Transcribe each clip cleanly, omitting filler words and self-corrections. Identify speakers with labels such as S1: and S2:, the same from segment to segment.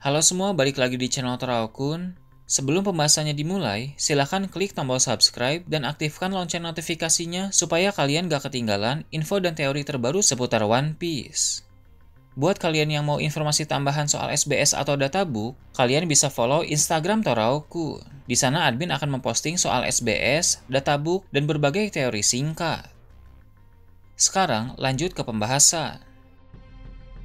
S1: Halo semua, balik lagi di channel Teraokun. Sebelum pembahasannya dimulai, silahkan klik tombol subscribe dan aktifkan lonceng notifikasinya supaya kalian gak ketinggalan info dan teori terbaru seputar One Piece. Buat kalian yang mau informasi tambahan soal SBS atau databook, kalian bisa follow Instagram Teraokun. Di sana admin akan memposting soal SBS, databook, dan berbagai teori singkat. Sekarang lanjut ke pembahasan.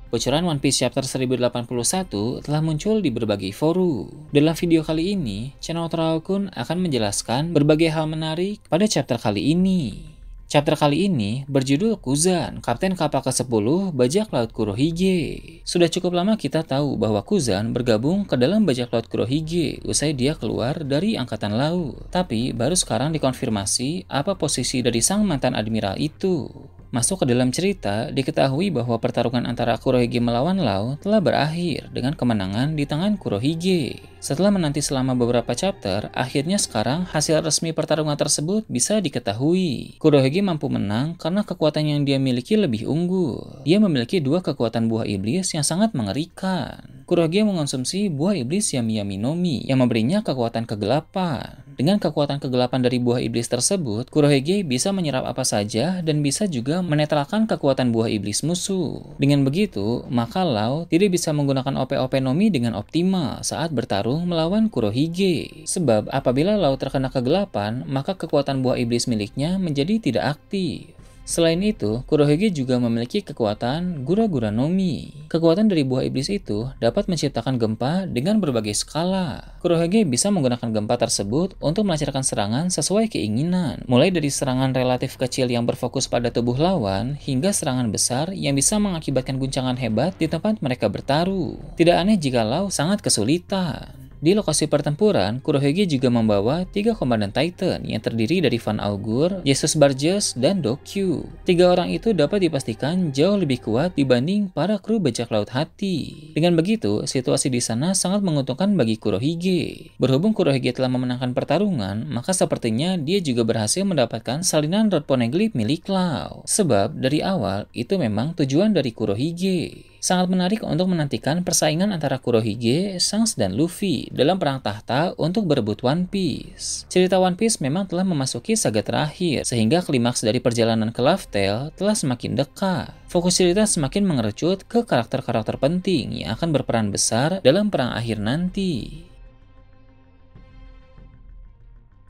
S1: Bocoran One Piece Chapter 1081 telah muncul di berbagai forum. Dalam video kali ini, channel Teraokun akan menjelaskan berbagai hal menarik pada chapter kali ini. Chapter kali ini berjudul Kuzan, Kapten Kapal ke-10 Bajak Laut Kurohige. Sudah cukup lama kita tahu bahwa Kuzan bergabung ke dalam Bajak Laut Kurohige usai dia keluar dari Angkatan Laut. Tapi baru sekarang dikonfirmasi apa posisi dari sang mantan admiral itu. Masuk ke dalam cerita, diketahui bahwa pertarungan antara Kurohige melawan Lau telah berakhir dengan kemenangan di tangan Kurohige. Setelah menanti selama beberapa chapter, akhirnya sekarang hasil resmi pertarungan tersebut bisa diketahui. Kurohige mampu menang karena kekuatan yang dia miliki lebih unggul. Dia memiliki dua kekuatan buah iblis yang sangat mengerikan. Kurohige mengonsumsi buah iblis Yami no Mi yang memberinya kekuatan kegelapan. Dengan kekuatan kegelapan dari buah iblis tersebut, Kurohige bisa menyerap apa saja dan bisa juga menetralkan kekuatan buah iblis musuh. Dengan begitu, maka Lau tidak bisa menggunakan OP-OP no Mi dengan optimal saat bertarung melawan Kurohige. Sebab apabila Lau terkena kegelapan, maka kekuatan buah iblis miliknya menjadi tidak aktif. Selain itu, Kurohige juga memiliki kekuatan Gura-Gura no Mi. Kekuatan dari buah iblis itu dapat menciptakan gempa dengan berbagai skala. Kurohige bisa menggunakan gempa tersebut untuk melancarkan serangan sesuai keinginan, mulai dari serangan relatif kecil yang berfokus pada tubuh lawan, hingga serangan besar yang bisa mengakibatkan guncangan hebat di tempat mereka bertaruh. Tidak aneh jika Lau sangat kesulitan. Di lokasi pertempuran, Kurohige juga membawa 3 komandan Titan yang terdiri dari Van Augur, Jesus Barges, dan Dokyu. 3 orang itu dapat dipastikan jauh lebih kuat dibanding para kru bajak laut hati. Dengan begitu, situasi di sana sangat menguntungkan bagi Kurohige. Berhubung Kurohige telah memenangkan pertarungan, maka sepertinya dia juga berhasil mendapatkan salinan Rod Poneglyph milik Lau. Sebab dari awal itu memang tujuan dari Kurohige. Sangat menarik untuk menantikan persaingan antara Kurohige, Shanks, dan Luffy dalam perang tahta untuk berebut One Piece. Cerita One Piece memang telah memasuki saga terakhir, sehingga klimaks dari perjalanan ke Laugh Tale telah semakin dekat. Fokus cerita semakin mengerucut ke karakter-karakter penting yang akan berperan besar dalam perang akhir nanti.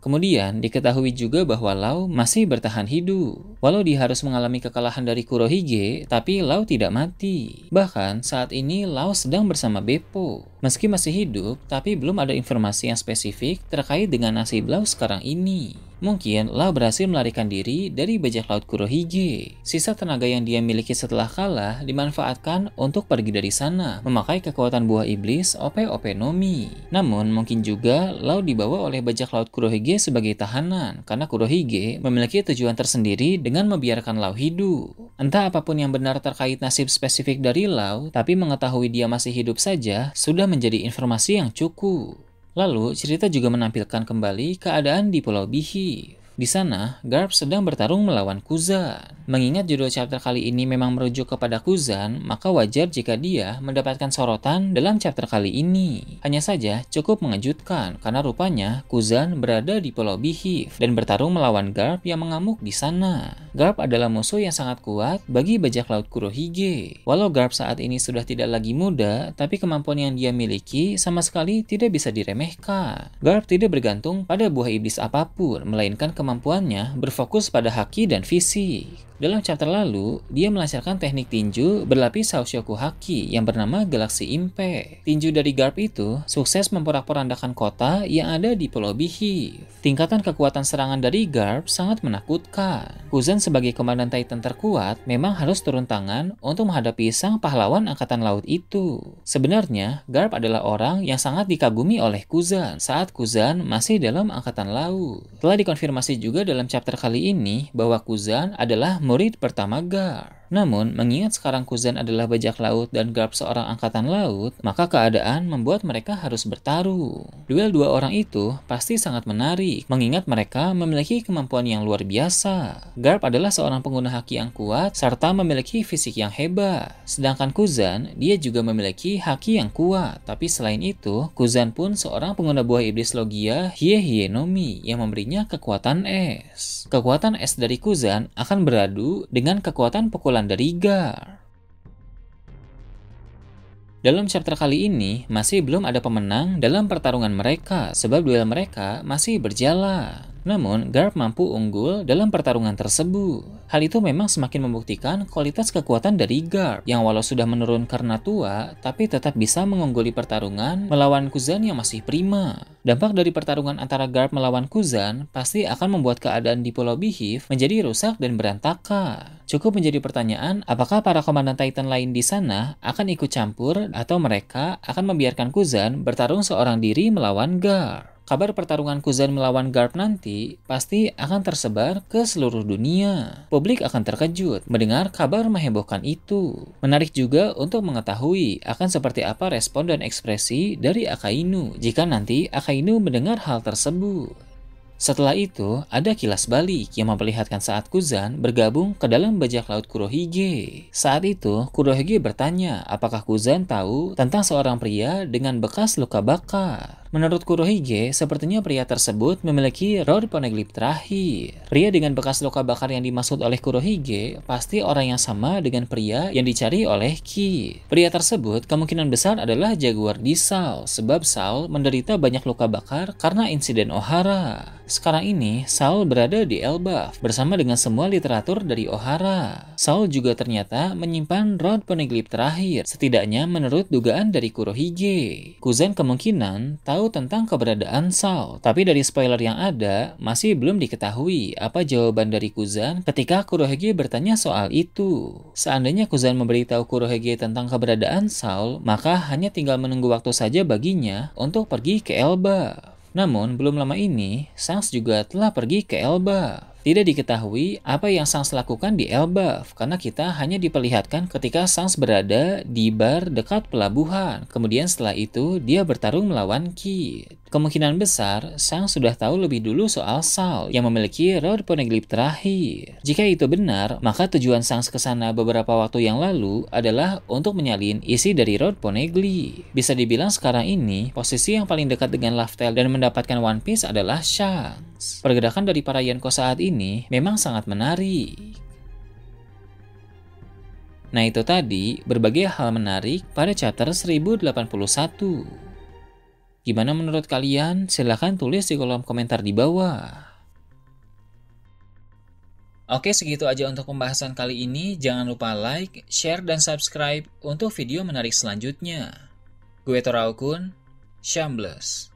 S1: Kemudian diketahui juga bahwa Lau masih bertahan hidup. Walau dia harus mengalami kekalahan dari Kurohige, tapi Lau tidak mati. Bahkan saat ini Lau sedang bersama Beppo. Meski masih hidup, tapi belum ada informasi yang spesifik terkait dengan nasib Lau sekarang ini. Mungkin Lau berhasil melarikan diri dari bajak laut Kurohige. Sisa tenaga yang dia miliki setelah kalah dimanfaatkan untuk pergi dari sana, memakai kekuatan buah iblis OP-OP no Mi. Namun mungkin juga Lau dibawa oleh bajak laut Kurohige sebagai tahanan, karena Kurohige memiliki tujuan tersendiri dengan membiarkan Lau hidup. Entah apapun yang benar terkait nasib spesifik dari Lau, tapi mengetahui dia masih hidup saja sudah menjadi informasi yang cukup. Lalu, cerita juga menampilkan kembali keadaan di Pulau Beehive. Di sana, Garp sedang bertarung melawan Kuzan. Mengingat judul chapter kali ini memang merujuk kepada Kuzan, maka wajar jika dia mendapatkan sorotan dalam chapter kali ini. Hanya saja cukup mengejutkan karena rupanya Kuzan berada di Pulau Beehive dan bertarung melawan Garp yang mengamuk di sana. Garp adalah musuh yang sangat kuat bagi bajak laut Kurohige. Walau Garp saat ini sudah tidak lagi muda, tapi kemampuan yang dia miliki sama sekali tidak bisa diremehkan. Garp tidak bergantung pada buah iblis apapun, melainkan kemampuannya berfokus pada haki dan fisik. Dalam chapter lalu, dia melancarkan teknik tinju berlapis Saoshoku Haki yang bernama Galaxy Impact. Tinju dari Garp itu sukses memporak-porandakan kota yang ada di Pulau Beehive. Tingkatan kekuatan serangan dari Garp sangat menakutkan. Kuzan sebagai komandan Titan terkuat memang harus turun tangan untuk menghadapi sang pahlawan angkatan laut itu. Sebenarnya, Garp adalah orang yang sangat dikagumi oleh Kuzan saat Kuzan masih dalam angkatan laut. Telah dikonfirmasi juga dalam chapter kali ini bahwa Kuzan adalah murid pertama Garp. Namun, mengingat sekarang Kuzan adalah bajak laut dan Garp seorang angkatan laut, maka keadaan membuat mereka harus bertaruh. Duel dua orang itu pasti sangat menarik, mengingat mereka memiliki kemampuan yang luar biasa. Garp adalah seorang pengguna haki yang kuat, serta memiliki fisik yang hebat. Sedangkan Kuzan, dia juga memiliki haki yang kuat. Tapi selain itu, Kuzan pun seorang pengguna buah iblis Logia, Hie no Mi, yang memberinya kekuatan es. Kekuatan es dari Kuzan akan beradu dengan kekuatan pukulan dari Garp. Dalam chapter kali ini, masih belum ada pemenang dalam pertarungan mereka, sebab duel mereka masih berjalan. Namun, Garp mampu unggul dalam pertarungan tersebut. Hal itu memang semakin membuktikan kualitas kekuatan dari Garp, yang walau sudah menurun karena tua, tapi tetap bisa mengungguli pertarungan melawan Kuzan yang masih prima. Dampak dari pertarungan antara Garp melawan Kuzan pasti akan membuat keadaan di Pulau Beehive menjadi rusak dan berantakan. Cukup menjadi pertanyaan, apakah para komandan Titan lain di sana akan ikut campur atau mereka akan membiarkan Kuzan bertarung seorang diri melawan Garp. Kabar pertarungan Kuzan melawan Garp nanti pasti akan tersebar ke seluruh dunia. Publik akan terkejut mendengar kabar menghebohkan itu. Menarik juga untuk mengetahui akan seperti apa respon dan ekspresi dari Akainu jika nanti Akainu mendengar hal tersebut. Setelah itu, ada kilas balik yang memperlihatkan saat Kuzan bergabung ke dalam bajak laut Kurohige. Saat itu, Kurohige bertanya apakah Kuzan tahu tentang seorang pria dengan bekas luka bakar. Menurut Kurohige, sepertinya pria tersebut memiliki Rod Poneglyph terakhir. Pria dengan bekas luka bakar yang dimaksud oleh Kurohige pasti orang yang sama dengan pria yang dicari oleh Ki. Pria tersebut kemungkinan besar adalah jaguar di Saul, sebab Saul menderita banyak luka bakar karena insiden Ohara. Sekarang ini, Saul berada di Elbaf bersama dengan semua literatur dari Ohara. Saul juga ternyata menyimpan Rod Poneglyph terakhir, setidaknya menurut dugaan dari Kurohige. Kuzan kemungkinan tahu tentang keberadaan Saul, tapi dari spoiler yang ada, masih belum diketahui apa jawaban dari Kuzan ketika Kurohige bertanya soal itu. Seandainya Kuzan memberitahu Kurohige tentang keberadaan Saul, maka hanya tinggal menunggu waktu saja baginya untuk pergi ke Elbaf. Namun, belum lama ini, Shanks juga telah pergi ke Elbaf. Tidak diketahui apa yang Shanks lakukan di Elbaf, karena kita hanya diperlihatkan ketika Shanks berada di bar dekat pelabuhan. Kemudian setelah itu, dia bertarung melawan Kid. Kemungkinan besar, Shanks sudah tahu lebih dulu soal Saul yang memiliki Rod Poneglyph terakhir. Jika itu benar, maka tujuan Shanks ke sana beberapa waktu yang lalu adalah untuk menyalin isi dari Rod Poneglyph. Bisa dibilang sekarang ini, posisi yang paling dekat dengan Laugh-Tale dan mendapatkan One Piece adalah Shanks. Pergerakan dari para Yonko saat ini memang sangat menarik. Nah, itu tadi berbagai hal menarik pada chapter 1081. Gimana menurut kalian? Silahkan tulis di kolom komentar di bawah. Oke, segitu aja untuk pembahasan kali ini. Jangan lupa like, share, dan subscribe untuk video menarik selanjutnya. Gue Toraukun, Shambles.